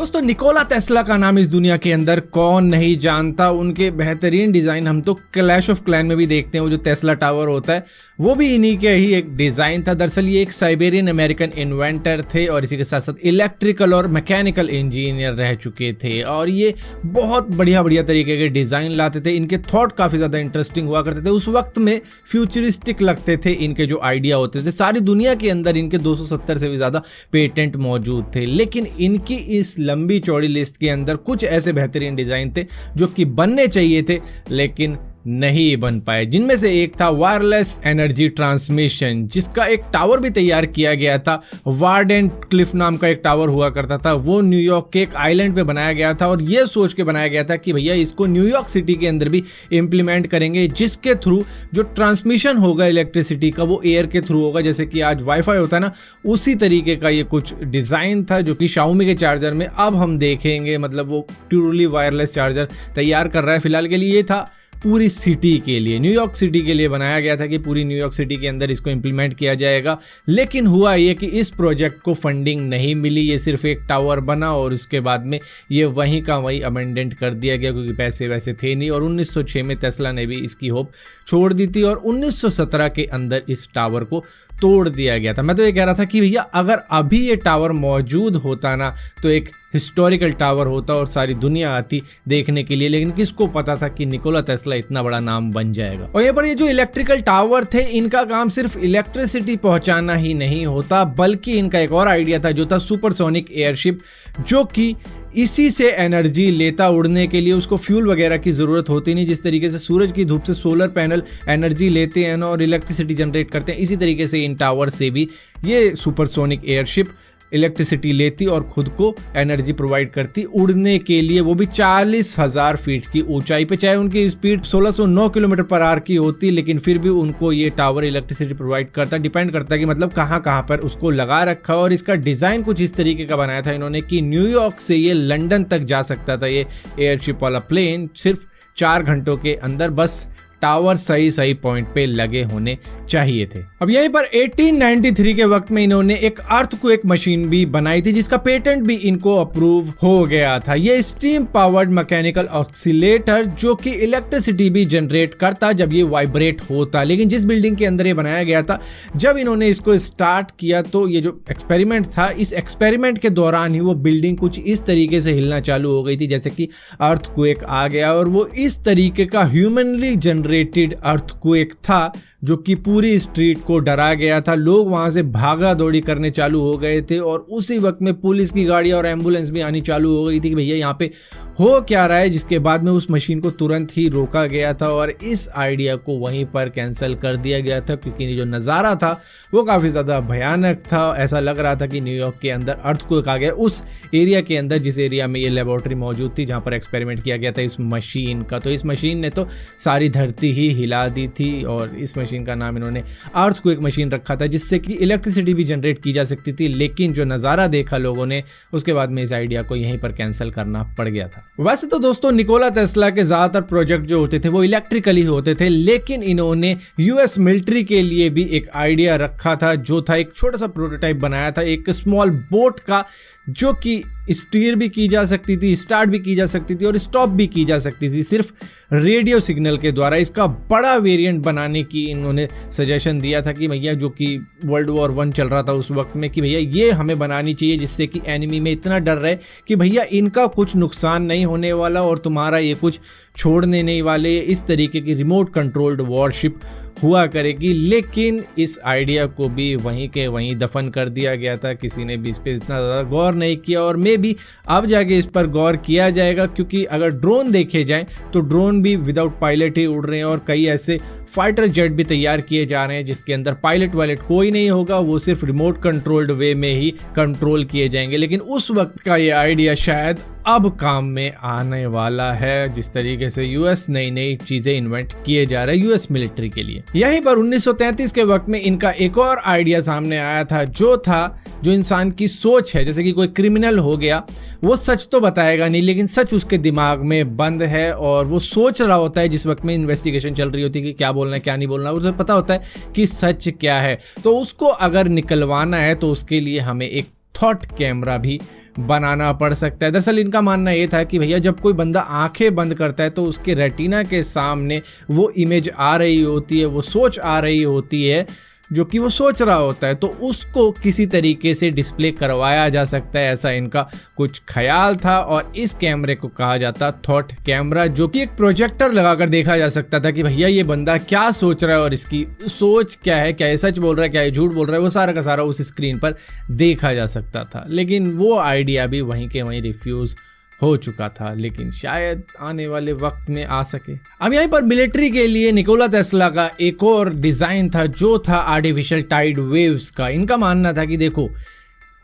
दोस्तों Nikola Tesla का नाम इस दुनिया के अंदर कौन नहीं जानता। उनके बेहतरीन डिज़ाइन हम तो क्लैश ऑफ क्लैन में भी देखते हैं। वो जो टेस्ला टावर होता है वो भी इन्हीं के ही एक डिज़ाइन था। दरअसल ये एक साइबेरियन अमेरिकन इन्वेंटर थे और इसी के साथ साथ इलेक्ट्रिकल और मैकेनिकल इंजीनियर रह चुके थे और ये बहुत बढ़िया तरीके के डिज़ाइन लाते थे। इनके थॉट काफ़ी ज़्यादा इंटरेस्टिंग हुआ करते थे। उस वक्त में फ्यूचरिस्टिक लगते थे इनके जो आइडिया होते थे। सारी दुनिया के अंदर इनके 270 से भी ज़्यादा पेटेंट मौजूद थे, लेकिन इनकी इस लंबी चौड़ी लिस्ट के अंदर कुछ ऐसे बेहतरीन डिज़ाइन थे जो कि बनने चाहिए थे लेकिन नहीं बन पाए। जिनमें से एक था वायरलेस एनर्जी ट्रांसमिशन, जिसका एक टावर भी तैयार किया गया था। वार्डन क्लिफ नाम का एक टावर हुआ करता था, वो न्यूयॉर्क के एक आइलैंड पे बनाया गया था और ये सोच के बनाया गया था कि भैया इसको न्यूयॉर्क सिटी के अंदर भी इम्प्लीमेंट करेंगे, जिसके थ्रू जो ट्रांसमिशन होगा इलेक्ट्रिसिटी का वो एयर के थ्रू होगा। जैसे कि आज वाईफाई होता है ना, उसी तरीके का ये कुछ डिज़ाइन था जो कि शाओमी के चार्जर में अब हम देखेंगे। मतलब वो ट्रूली वायरलेस चार्जर तैयार कर रहा है। फिलहाल के लिए ये था पूरी सिटी के लिए, न्यूयॉर्क सिटी के लिए बनाया गया था कि पूरी न्यूयॉर्क सिटी के अंदर इसको इम्प्लीमेंट किया जाएगा। लेकिन हुआ ये कि इस प्रोजेक्ट को फंडिंग नहीं मिली। ये सिर्फ एक टावर बना और उसके बाद में ये वहीं का वहीं अमेंडेंट कर दिया गया क्योंकि पैसे वैसे थे नहीं। और 1906 में टेस्ला ने भी इसकी होप छोड़ दी थी और 1917 के अंदर इस टावर को तोड़ दिया गया था। मैं तो ये कह रहा था कि भैया अगर अभी ये टावर मौजूद होता ना तो एक हिस्टोरिकल टावर होता और सारी दुनिया आती देखने के लिए, लेकिन किसको पता था कि निकोला टेस्ला इतना बड़ा नाम बन जाएगा। और यहाँ पर ये जो इलेक्ट्रिकल टावर थे इनका काम सिर्फ इलेक्ट्रिसिटी पहुंचाना ही नहीं होता, बल्कि इनका एक और आइडिया था जो था सुपरसोनिक एयरशिप, जो कि इसी से एनर्जी लेता। उड़ने के लिए उसको फ्यूल वगैरह की ज़रूरत होती नहीं। जिस तरीके से सूरज की धूप से सोलर पैनल एनर्जी लेते हैं ना और इलेक्ट्रिसिटी जनरेट करते हैं, इसी तरीके से इन टावर से भी ये सुपरसोनिक एयरशिप इलेक्ट्रिसिटी लेती और खुद को एनर्जी प्रोवाइड करती उड़ने के लिए, वो भी 40,000 फीट की ऊंचाई पे। चाहे उनकी स्पीड 1609 किलोमीटर पर आवर की होती, लेकिन फिर भी उनको ये टावर इलेक्ट्रिसिटी प्रोवाइड करता। डिपेंड करता है कि मतलब कहाँ पर उसको लगा रखा। और इसका डिज़ाइन कुछ इस तरीके का बनाया था इन्होंने कि न्यूयॉर्क से ये लंदन तक जा सकता था ये एयरशिप वाला प्लेन सिर्फ 4 घंटों के अंदर। बस टावर सही पॉइंट पे लगे होने चाहिए थे। अब यहीं पर 1893 के वक्त में इन्होंने एक अर्थक्वेक मशीन भी बनाई थी जिसका पेटेंट भी इनको अप्रूव हो गया था। ये स्टीम पावर्ड मैकेनिकल ऑक्सीलेटर जो कि इलेक्ट्रिसिटी भी जनरेट करता जब ये वाइब्रेट होता। लेकिन जिस बिल्डिंग के अंदर ये बनाया गया था, जब इन्होंने इसको स्टार्ट किया तो ये जो एक्सपेरिमेंट था, इस एक्सपेरिमेंट के दौरान ही वो बिल्डिंग कुछ इस तरीके से हिलना चालू हो गई थी जैसे कि अर्थक्वेक आ गया। और वो इस तरीके का ह्यूमनली जनरेटेड अर्थक्वेक था जो कि पूरी स्ट्रीट को डरा गया था। लोग वहां से भागा दौड़ी करने चालू हो गए थे और उसी वक्त में पुलिस की गाड़ी और एम्बुलेंस भी आनी चालू हो गई थी कि भैया यहाँ पे हो क्या रहा है। जिसके बाद में उस मशीन को तुरंत ही रोका गया था और इस आइडिया को वहीं पर कैंसिल कर दिया गया था क्योंकि जो नज़ारा था वो काफ़ी ज़्यादा भयानक था। ऐसा लग रहा था कि न्यूयॉर्क के अंदर अर्थक्वेक आ गया, उस एरिया के अंदर जिस एरिया में ये लेबोरेटरी मौजूद थी जहाँ पर एक्सपेरिमेंट किया गया था इस मशीन का। तो इस मशीन ने तो सारी धरती ही हिला दी थी और इस मशीन का नाम इन्होंने अर्थक्वेक मशीन रखा था, जिससे कि इलेक्ट्रिसिटी भी जनरेट की जा सकती थी। लेकिन जो नज़ारा देखा लोगों ने, उसके बाद में इस आइडिया को यहीं पर कैंसिल करना पड़ गया था। वैसे तो दोस्तों निकोला टेस्ला के ज़्यादातर प्रोजेक्ट जो होते थे वो इलेक्ट्रिकली होते थे, लेकिन इन्होंने यूएस मिलिट्री के लिए भी एक आइडिया रखा था जो था एक छोटा सा प्रोटोटाइप बनाया था एक स्मॉल बोट का, जो कि स्टीयर भी की जा सकती थी, स्टार्ट भी की जा सकती थी और स्टॉप भी की जा सकती थी सिर्फ रेडियो सिग्नल के द्वारा। इसका बड़ा वेरिएंट बनाने की इन्होंने सजेशन दिया था कि भैया, जो कि वर्ल्ड वॉर 1 चल रहा था उस वक्त में, कि भैया ये हमें बनानी चाहिए जिससे कि एनिमी में इतना डर रहे कि भैया इनका कुछ नुकसान नहीं होने वाला और तुम्हारा ये कुछ छोड़ने नहीं वाले। इस तरीके की रिमोट कंट्रोल्ड वॉरशिप हुआ करेगी। लेकिन इस आइडिया को भी वहीं के वहीं दफन कर दिया गया था। किसी ने भी इस पर इतना ज़्यादा गौर नहीं किया और मे भी अब जाके इस पर गौर किया जाएगा, क्योंकि अगर ड्रोन देखे जाएं तो ड्रोन भी विदाउट पायलट ही उड़ रहे हैं और कई ऐसे फाइटर जेट भी तैयार किए जा रहे हैं जिसके अंदर पायलट वायलट कोई नहीं होगा, वो सिर्फ रिमोट कंट्रोल्ड वे में ही कंट्रोल किए जाएंगे। लेकिन उस वक्त का ये आइडिया शायद अब काम में आने वाला है, जिस तरीके से यूएस नई चीजें इन्वेंट किए जा रहे हैं यूएस मिलिट्री के लिए। यहीं पर 1933 के वक्त में इनका एक और आइडिया सामने आया था, जो इंसान की सोच है। जैसे कि कोई क्रिमिनल हो गया, वो सच तो बताएगा नहीं, लेकिन सच उसके दिमाग में बंद है और वो सोच रहा होता है जिस वक्त में इन्वेस्टिगेशन चल रही होती है कि क्या बोलना है क्या नहीं बोलना, उसे पता होता है कि सच क्या है। तो उसको अगर निकलवाना है तो उसके लिए हमें एक थॉट कैमरा भी बनाना पड़ सकता है। दरअसल इनका मानना ये था कि भैया जब कोई बंदा आंखें बंद करता है तो उसके रेटिना के सामने वो इमेज आ रही होती है, वो सोच आ रही होती है जो कि वो सोच रहा होता है, तो उसको किसी तरीके से डिस्प्ले करवाया जा सकता है, ऐसा इनका कुछ ख्याल था। और इस कैमरे को कहा जाता थॉट कैमरा, जो कि एक प्रोजेक्टर लगाकर देखा जा सकता था कि भैया ये बंदा क्या सोच रहा है और इसकी सोच क्या है, क्या ये सच बोल रहा है, क्या ये झूठ बोल रहा है, वो सारा का सारा उस स्क्रीन पर देखा जा सकता था। लेकिन वो आइडिया भी वहीं के वहीं रिफ्यूज़ हो चुका था, लेकिन शायद आने वाले वक्त में आ सके। अब यहीं पर मिलिट्री के लिए निकोला टेस्ला का एक और डिज़ाइन था जो था आर्टिफिशियल टाइड वेव्स का। इनका मानना था कि देखो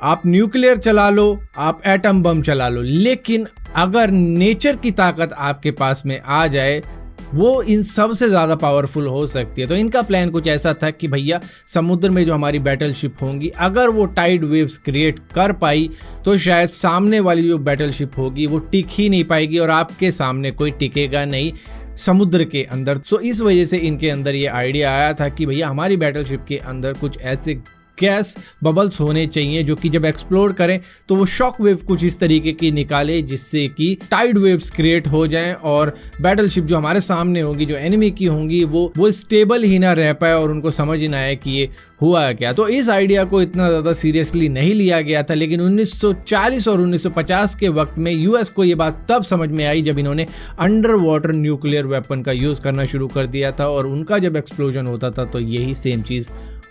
आप न्यूक्लियर चला लो, आप एटम बम चला लो, लेकिन अगर नेचर की ताकत आपके पास में आ जाए वो इन सब से ज़्यादा पावरफुल हो सकती है। तो इनका प्लान कुछ ऐसा था कि भैया समुद्र में जो हमारी बैटलशिप होंगी, अगर वो टाइड वेव्स क्रिएट कर पाई तो शायद सामने वाली जो बैटलशिप होगी वो टिक ही नहीं पाएगी और आपके सामने कोई टिकेगा नहीं समुद्र के अंदर। तो इस वजह से इनके अंदर ये आइडिया आया था कि भैया हमारी बैटलशिप के अंदर कुछ ऐसे गैस बबल्स होने चाहिए जो कि जब एक्सप्लोड करें तो वो शॉक वेव कुछ इस तरीके की निकाले जिससे कि टाइड वेव्स क्रिएट हो जाएं और बैटलशिप जो हमारे सामने होगी, जो एनिमी की होंगी, वो स्टेबल ही ना रह पाए और उनको समझ ही ना आए कि ये हुआ क्या। तो इस आइडिया को इतना ज़्यादा सीरियसली नहीं लिया गया था, लेकिन 1940 और 1950 के वक्त में यूएस को ये बात तब समझ में आई जब इन्होंने अंडर वाटर न्यूक्लियर वेपन का यूज़ करना शुरू कर दिया था और उनका जब एक्सप्लोजन होता था तो यही सेम चीज़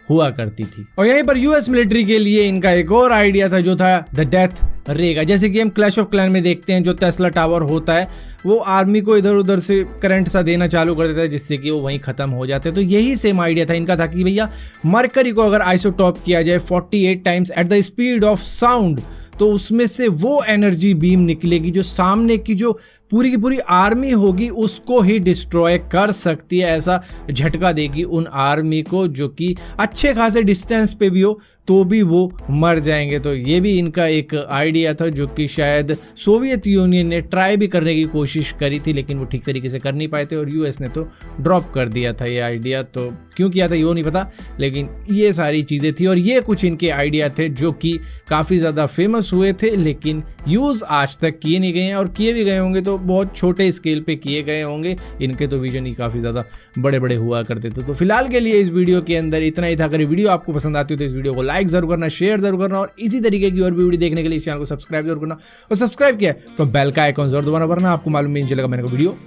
हुआ करती थी। और यहीं पर यूएस मिलिट्री के लिए इनका एक और आइडिया था जो था द डेथ रे का। जैसे कि हम क्लैश ऑफ क्लैन में देखते हैं, जो टेस्ला टावर होता है वो आर्मी को इधर उधर से करंट सा देना चालू कर देता है जिससे कि वो वहीं खत्म हो जाते हैं। तो यही सेम आइडिया था इनका, था कि भैया मरकरी को अगर आइसोटॉप किया जाए 48 times at the speed of sound तो उसमें से वो एनर्जी बीम निकलेगी जो सामने की जो पूरी की पूरी आर्मी होगी उसको ही डिस्ट्रॉय कर सकती है। ऐसा झटका देगी उन आर्मी को जो कि अच्छे खासे डिस्टेंस पे भी हो तो भी वो मर जाएंगे। तो ये भी इनका एक आइडिया था जो कि शायद सोवियत यूनियन ने ट्राई भी करने की कोशिश करी थी, लेकिन वो ठीक तरीके से कर नहीं पाए थे और यूएस ने तो ड्रॉप कर दिया था ये आइडिया। तो क्यों किया था ये नहीं पता, लेकिन ये सारी चीज़ें थी और ये कुछ इनके आइडिया थे जो कि काफ़ी ज़्यादा फेमस हुए थे, लेकिन यूज़ आज तक किए नहीं गए हैं और किए भी गए होंगे तो बहुत छोटे स्केल पे किए गए होंगे। इनके तो विजन ही काफ़ी ज़्यादा बड़े बड़े हुआ करते थे। तो फिलहाल के लिए इस वीडियो के अंदर इतना ही था। अगर वीडियो आपको पसंद आती हो तो इस वीडियो को लाइक जरूर करना, शेयर जरूर करना और इसी तरीके की और भी वीडियो देखने के लिए इस चैनल को सब्सक्राइब जरूर करना। और सब्सक्राइब किया तो बेल का आइकॉन जरूर दबाना, वरना आपको मालूम नहीं चलेगा मैंने कोई वीडियो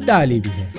डाली भी है।